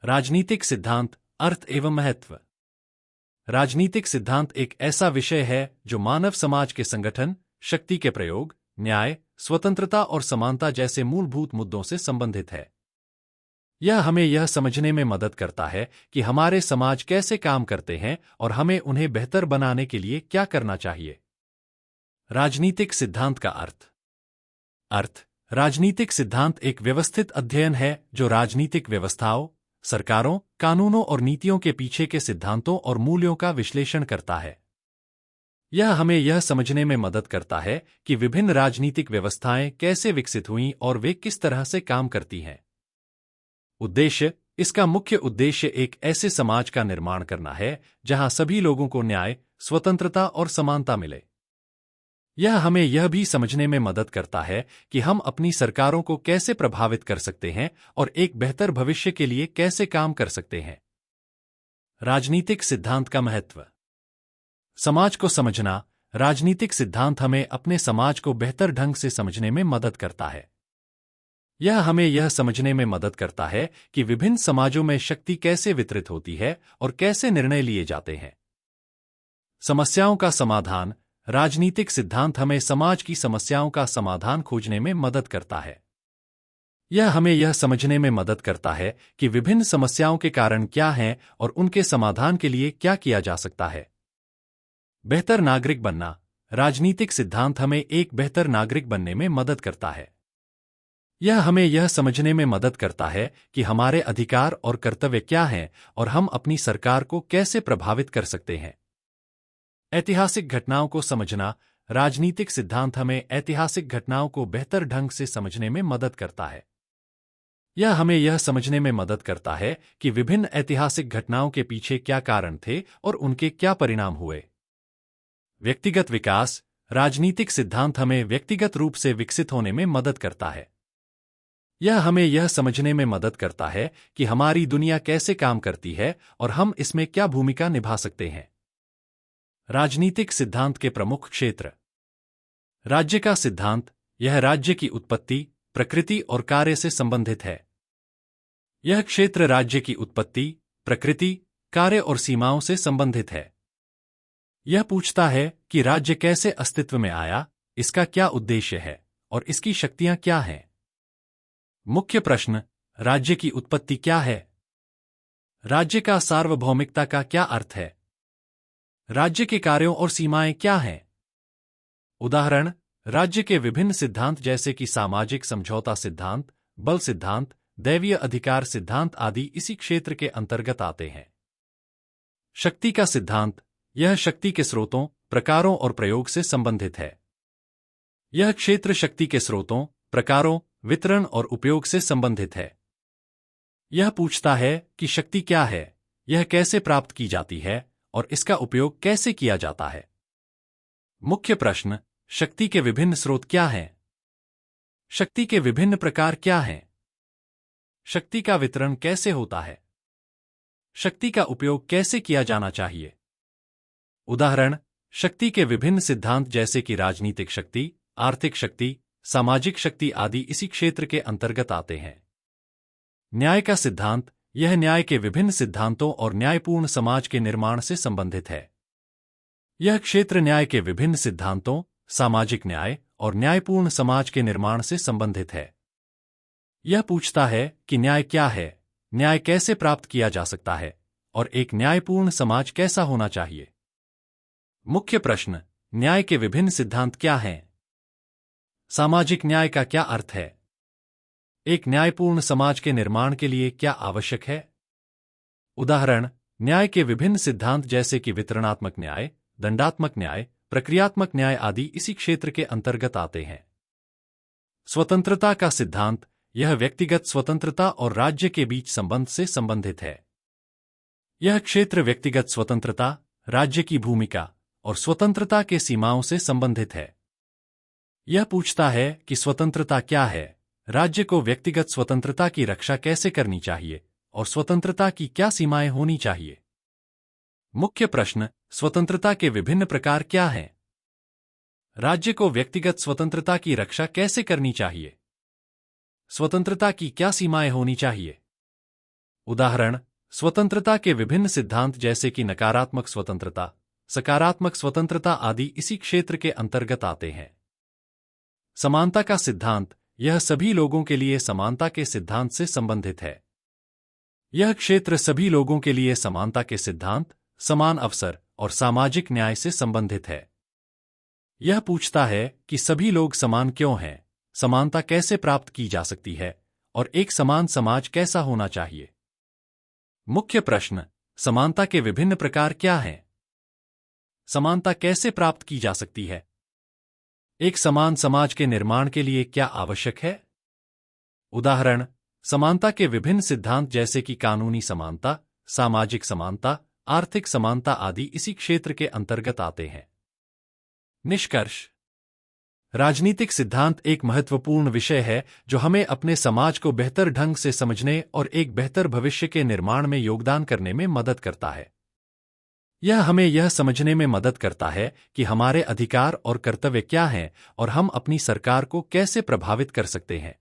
राजनीतिक सिद्धांत, अर्थ एवं महत्व। राजनीतिक सिद्धांत एक ऐसा विषय है जो मानव समाज के संगठन, शक्ति के प्रयोग, न्याय, स्वतंत्रता और समानता जैसे मूलभूत मुद्दों से संबंधित है। यह हमें यह समझने में मदद करता है कि हमारे समाज कैसे काम करते हैं और हमें उन्हें बेहतर बनाने के लिए क्या करना चाहिए। राजनीतिक सिद्धांत का अर्थ। राजनीतिक सिद्धांत एक व्यवस्थित अध्ययन है जो राजनीतिक व्यवस्थाओं, सरकारों, कानूनों और नीतियों के पीछे के सिद्धांतों और मूल्यों का विश्लेषण करता है। यह हमें यह समझने में मदद करता है कि विभिन्न राजनीतिक व्यवस्थाएं कैसे विकसित हुईं और वे किस तरह से काम करती हैं। उद्देश्य। इसका मुख्य उद्देश्य एक ऐसे समाज का निर्माण करना है जहां सभी लोगों को न्याय, स्वतंत्रता और समानता मिले। यह हमें यह भी समझने में मदद करता है कि हम अपनी सरकारों को कैसे प्रभावित कर सकते हैं और एक बेहतर भविष्य के लिए कैसे काम कर सकते हैं। राजनीतिक सिद्धांत का महत्व। समाज को समझना। राजनीतिक सिद्धांत हमें अपने समाज को बेहतर ढंग से समझने में मदद करता है। यह हमें यह समझने में मदद करता है कि विभिन्न समाजों में शक्ति कैसे वितरित होती है और कैसे निर्णय लिए जाते हैं। समस्याओं का समाधान। राजनीतिक सिद्धांत हमें समाज की समस्याओं का समाधान खोजने में मदद करता है। यह हमें यह समझने में मदद करता है कि विभिन्न समस्याओं के कारण क्या हैं और उनके समाधान के लिए क्या किया जा सकता है। बेहतर नागरिक बनना। राजनीतिक सिद्धांत हमें एक बेहतर नागरिक बनने में मदद करता है। यह हमें यह समझने में मदद करता है कि हमारे अधिकार और कर्तव्य क्या हैं और हम अपनी सरकार को कैसे प्रभावित कर सकते हैं। ऐतिहासिक घटनाओं को समझना। राजनीतिक सिद्धांत हमें ऐतिहासिक घटनाओं को बेहतर ढंग से समझने में मदद करता है। यह हमें यह समझने में मदद करता है कि विभिन्न ऐतिहासिक घटनाओं के पीछे क्या कारण थे और उनके क्या परिणाम हुए। व्यक्तिगत विकास। राजनीतिक सिद्धांत हमें व्यक्तिगत रूप से विकसित होने में मदद करता है। यह हमें यह समझने में मदद करता है कि हमारी दुनिया कैसे काम करती है और हम इसमें क्या भूमिका निभा सकते हैं। राजनीतिक सिद्धांत के प्रमुख क्षेत्र। राज्य का सिद्धांत। यह राज्य की उत्पत्ति, प्रकृति और कार्य से संबंधित है। यह क्षेत्र राज्य की उत्पत्ति, प्रकृति, कार्य और सीमाओं से संबंधित है। यह पूछता है कि राज्य कैसे अस्तित्व में आया, इसका क्या उद्देश्य है और इसकी शक्तियां क्या हैं। मुख्य प्रश्न। राज्य की उत्पत्ति क्या है? राज्य का सार्वभौमिकता का क्या अर्थ है? राज्य के कार्यों और सीमाएं क्या हैं? उदाहरण। राज्य के विभिन्न सिद्धांत जैसे कि सामाजिक समझौता सिद्धांत, बल सिद्धांत, दैवीय अधिकार सिद्धांत आदि इसी क्षेत्र के अंतर्गत आते हैं। शक्ति का सिद्धांत। यह शक्ति के स्रोतों, प्रकारों और प्रयोग से संबंधित है। यह क्षेत्र शक्ति के स्रोतों, प्रकारों, वितरण और उपयोग से संबंधित है। यह पूछता है कि शक्ति क्या है, यह कैसे प्राप्त की जाती है और इसका उपयोग कैसे किया जाता है। मुख्य प्रश्न। शक्ति के विभिन्न स्रोत क्या हैं? शक्ति के विभिन्न प्रकार क्या हैं? शक्ति का वितरण कैसे होता है? शक्ति का उपयोग कैसे किया जाना चाहिए? उदाहरण। शक्ति के विभिन्न सिद्धांत जैसे कि राजनीतिक शक्ति, आर्थिक शक्ति, सामाजिक शक्ति आदि इसी क्षेत्र के अंतर्गत आते हैं। न्याय का सिद्धांत। यह न्याय के विभिन्न सिद्धांतों और न्यायपूर्ण समाज के निर्माण से संबंधित है। यह क्षेत्र न्याय के विभिन्न सिद्धांतों, सामाजिक न्याय और न्यायपूर्ण समाज के निर्माण से संबंधित है। यह पूछता है कि न्याय क्या है, न्याय कैसे प्राप्त किया जा सकता है और एक न्यायपूर्ण समाज कैसा होना चाहिए। मुख्य प्रश्न। न्याय के विभिन्न सिद्धांत क्या हैं? सामाजिक न्याय का क्या अर्थ है? एक न्यायपूर्ण समाज के निर्माण के लिए क्या आवश्यक है? उदाहरण। न्याय के विभिन्न सिद्धांत जैसे कि वितरणात्मक न्याय, दंडात्मक न्याय, प्रक्रियात्मक न्याय आदि इसी क्षेत्र के अंतर्गत आते हैं। स्वतंत्रता का सिद्धांत। यह व्यक्तिगत स्वतंत्रता और राज्य के बीच संबंध से संबंधित है। यह क्षेत्र व्यक्तिगत स्वतंत्रता, राज्य की भूमिका और स्वतंत्रता के सीमाओं से संबंधित है। यह पूछता है कि स्वतंत्रता क्या है, राज्य को व्यक्तिगत स्वतंत्रता की रक्षा कैसे करनी चाहिए और स्वतंत्रता की क्या सीमाएं होनी चाहिए। मुख्य प्रश्न। स्वतंत्रता के विभिन्न प्रकार क्या हैं? राज्य को व्यक्तिगत स्वतंत्रता की रक्षा कैसे करनी चाहिए? स्वतंत्रता की क्या सीमाएं होनी चाहिए? उदाहरण, स्वतंत्रता के विभिन्न सिद्धांत जैसे कि नकारात्मक स्वतंत्रता, सकारात्मक स्वतंत्रता आदि इसी क्षेत्र के अंतर्गत आते हैं। समानता का सिद्धांत, यह सभी लोगों के लिए समानता के सिद्धांत से संबंधित है। यह क्षेत्र सभी लोगों के लिए समानता के सिद्धांत, समान अवसर और सामाजिक न्याय से संबंधित है। यह पूछता है कि सभी लोग समान क्यों हैं, समानता कैसे प्राप्त की जा सकती है और एक समान समाज कैसा होना चाहिए। मुख्य प्रश्न, समानता के विभिन्न प्रकार क्या हैं? समानता कैसे प्राप्त की जा सकती है? एक समान समाज के निर्माण के लिए क्या आवश्यक है? उदाहरण, समानता के विभिन्न सिद्धांत जैसे कि कानूनी समानता, सामाजिक समानता, आर्थिक समानता आदि इसी क्षेत्र के अंतर्गत आते हैं। निष्कर्ष, राजनीतिक सिद्धांत एक महत्वपूर्ण विषय है जो हमें अपने समाज को बेहतर ढंग से समझने और एक बेहतर भविष्य के निर्माण में योगदान करने में मदद करता है। यह हमें यह समझने में मदद करता है कि हमारे अधिकार और कर्तव्य क्या हैं और हम अपनी सरकार को कैसे प्रभावित कर सकते हैं।